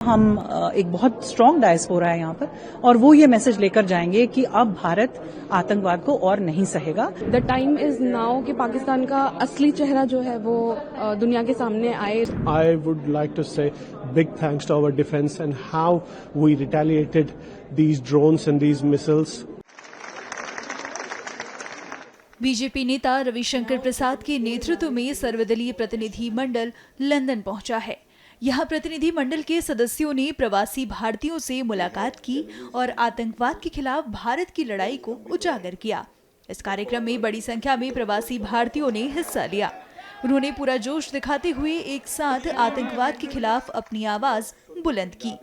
हम एक बहुत स्ट्रांग डायस्पोरा है यहाँ पर और वो ये मैसेज लेकर जाएंगे कि अब भारत आतंकवाद को और नहीं सहेगा। द टाइम इज नाउ कि पाकिस्तान का असली चेहरा जो है वो दुनिया के सामने आए। I would like to say big thanks to our defense and how we retaliated these drones and these missiles. BJP नेता रविशंकर प्रसाद के नेतृत्व में सर्वदलीय प्रतिनिधि मंडल लंदन पहुंचा है। यहां प्रतिनिधि मंडल के सदस्यों ने प्रवासी भारतीयों से मुलाकात की और आतंकवाद के खिलाफ भारत की लड़ाई को उजागर किया। इस कार्यक्रम में बड़ी संख्या में प्रवासी भारतीयों ने हिस्सा लिया। उन्होंने पूरा जोश दिखाते हुए एक साथ आतंकवाद के खिलाफ अपनी आवाज बुलंद की।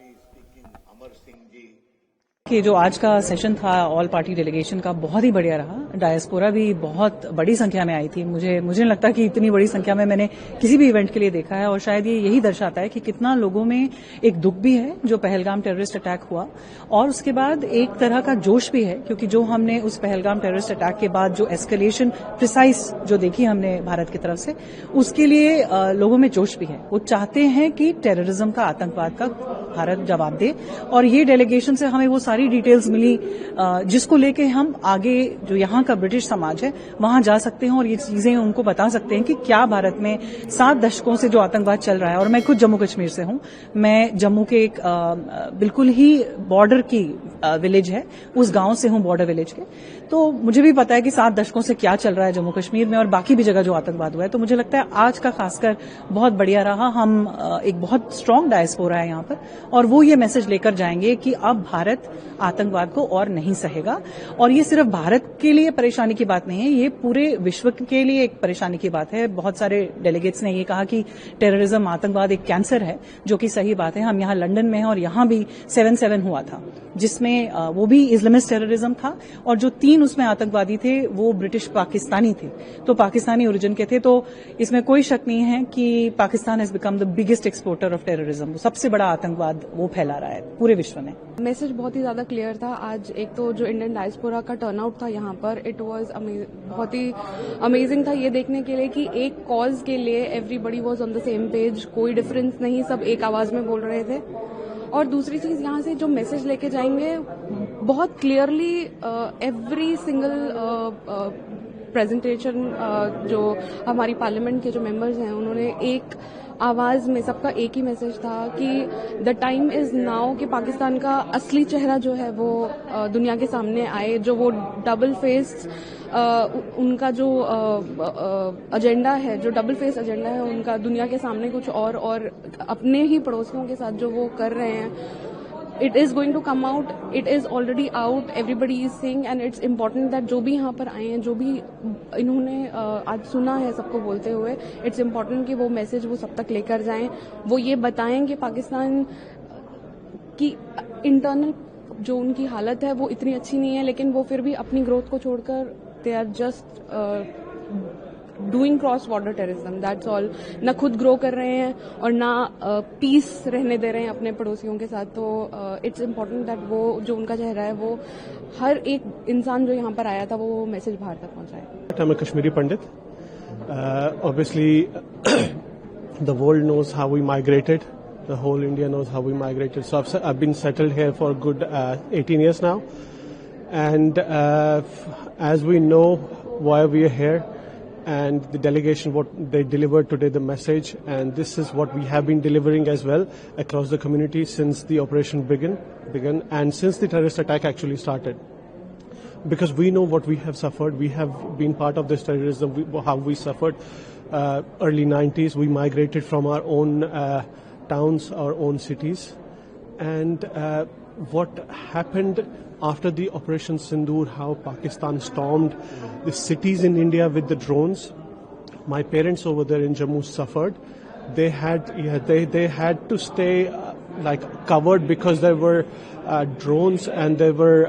कि जो आज का सेशन था ऑल पार्टी डेलीगेशन का बहुत ही बढ़िया रहा। डायस्पोरा भी बहुत बड़ी संख्या में आई थी। मुझे नहीं लगता कि इतनी बड़ी संख्या में मैंने किसी भी इवेंट के लिए देखा है और शायद ये यही दर्शाता है कि कितना लोगों में एक दुख भी है जो पहलगाम टेररिस्ट अटैक हुआ और उसके बाद एक तरह का जोश भी है क्योंकि जो हमने उस पहलगाम टेररिस्ट अटैक के बाद जो एस्केलेशन प्रिसाइज जो देखी हमने भारत की तरफ से उसके लिए लोगों में जोश भी है। वो चाहते हैं कि टेररिज्म का आतंकवाद का भारत जवाब दे और ये डेलीगेशन से हमें वो सारी डिटेल्स मिली जिसको लेके हम आगे जो यहाँ का ब्रिटिश समाज है वहां जा सकते हैं और ये चीजें उनको बता सकते हैं कि क्या भारत में 7 दशकों से जो आतंकवाद चल रहा है। और मैं खुद जम्मू कश्मीर से हूं। मैं जम्मू के एक बिल्कुल ही बॉर्डर की विलेज है उस गांव से हूं, बॉर्डर विलेज के। तो मुझे भी पता है कि 7 दशकों से क्या चल रहा है जम्मू कश्मीर में और बाकी भी जगह जो आतंकवाद हुआ है। तो मुझे लगता है आज का खासकर बहुत बढ़िया रहा। हम एक बहुत स्ट्रांग डायस्पोरा है यहाँ पर और वो ये मैसेज लेकर जाएंगे कि अब भारत आतंकवाद को और नहीं सहेगा। और ये सिर्फ भारत के लिए परेशानी की बात नहीं है, ये पूरे विश्व के लिए एक परेशानी की बात है। बहुत सारे डेलीगेट्स ने ये कहा कि टेररिज्म आतंकवाद एक कैंसर है, जो कि सही बात है। हम यहाँ लंदन में हैं और यहाँ भी 7/7 हुआ था जिसमें वो भी इस्लामिस्ट टेररिज्म था और जो 3 उसमें आतंकवादी थे वो ब्रिटिश पाकिस्तानी थे, तो पाकिस्तानी ओरिजिन के थे। तो इसमें कोई शक नहीं है कि Pakistan has become the biggest exporter of terrorism. सबसे बड़ा आतंकवाद वो फैला रहा है पूरे विश्व में। मैसेज बहुत ही ज्यादा क्लियर था। आज एक तो जो इंडियन डायस्पोरा का टर्नआउट था यहाँ पर, इट वाज बहुत ही अमेजिंग था ये देखने के लिए कि एक कॉज के लिए everybody was on the same page, कोई डिफरेंस नहीं, सब एक आवाज में बोल रहे थे। और दूसरी चीज यहाँ से जो मैसेज लेके जाएंगे बहुत क्लियरली एवरी सिंगल प्रेजेंटेशन जो हमारी पार्लियामेंट के जो मेंबर्स हैं उन्होंने एक आवाज में सबका एक ही मैसेज था कि द टाइम इज नाउ कि पाकिस्तान का असली चेहरा जो है वो दुनिया के सामने आए। जो वो डबल फेस उनका जो एजेंडा है, जो डबल फेस एजेंडा है उनका, दुनिया के सामने कुछ और अपने ही पड़ोसियों के साथ जो वो कर रहे हैं, it is going to come out, it is already out, everybody is saying and it's important that जो भी यहाँ पर आए हैं, जो भी इन्होंने आज सुना है सबको बोलते हुए, इट्स इम्पोर्टेंट कि वो मैसेज वो सब तक लेकर जाएं। वो ये बताएं कि पाकिस्तान की इंटरनल जो उनकी हालत है वो इतनी अच्छी नहीं है, लेकिन वो फिर भी अपनी ग्रोथ को छोड़कर they are just doing cross border terrorism, that's all. ना खुद ग्रो कर रहे हैं और ना पीस रहने दे रहे हैं अपने पड़ोसियों के साथ। तो इट्स इम्पोर्टेंट दैट वो जो उनका चेहरा है वो हर एक इंसान जो यहाँ पर आया था वो मैसेज बाहर तक पहुंचाए। I'm a Kashmiri Pandit. Obviously, the world knows how we migrated. The whole India knows how we migrated. So I've been settled here for a good 18 years now. And as we know why we are here, and the delegation, what they delivered today, the message, and this is what we have been delivering as well across the community since the operation began and since the terrorist attack actually started. Because we know what we have suffered, we have been part of this terrorism, how we suffered. Early 90s, we migrated from our own towns, our own cities, and what happened after the Operation Sindoor, how Pakistan stormed the cities in India with the drones. My parents over there in Jammu suffered. They had to stay like covered because there were drones and there were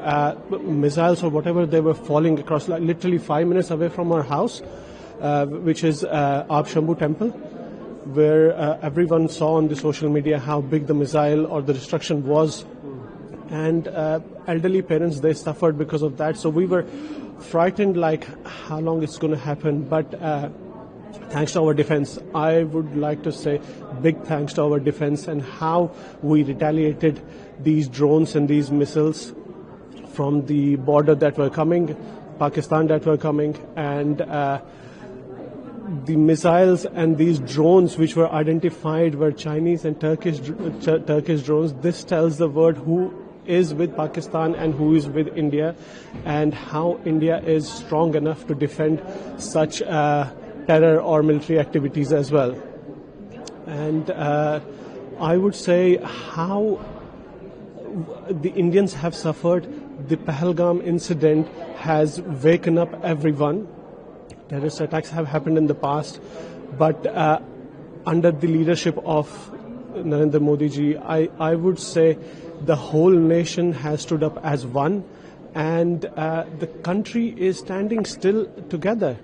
missiles or whatever, they were falling across, like literally 5 minutes away from our house, which is Ab Shambhu Temple, where everyone saw on the social media how big the missile or the destruction was. And elderly parents, they suffered because of that. So we were frightened, like how long it's going to happen. But thanks to our defense. I would like to say big thanks to our defense and how we retaliated these drones and these missiles from the border that were coming, Pakistan that were coming, and the missiles and these drones which were identified were Chinese and Turkish drones. This tells the world who is with Pakistan and who is with India, and how India is strong enough to defend such terror or military activities as well. And I would say how the Indians have suffered. The Pahalgam incident has waken up everyone. Terrorist attacks have happened in the past, but under the leadership of Narendra Modi ji, I would say the whole nation has stood up as one, and the country is standing still together.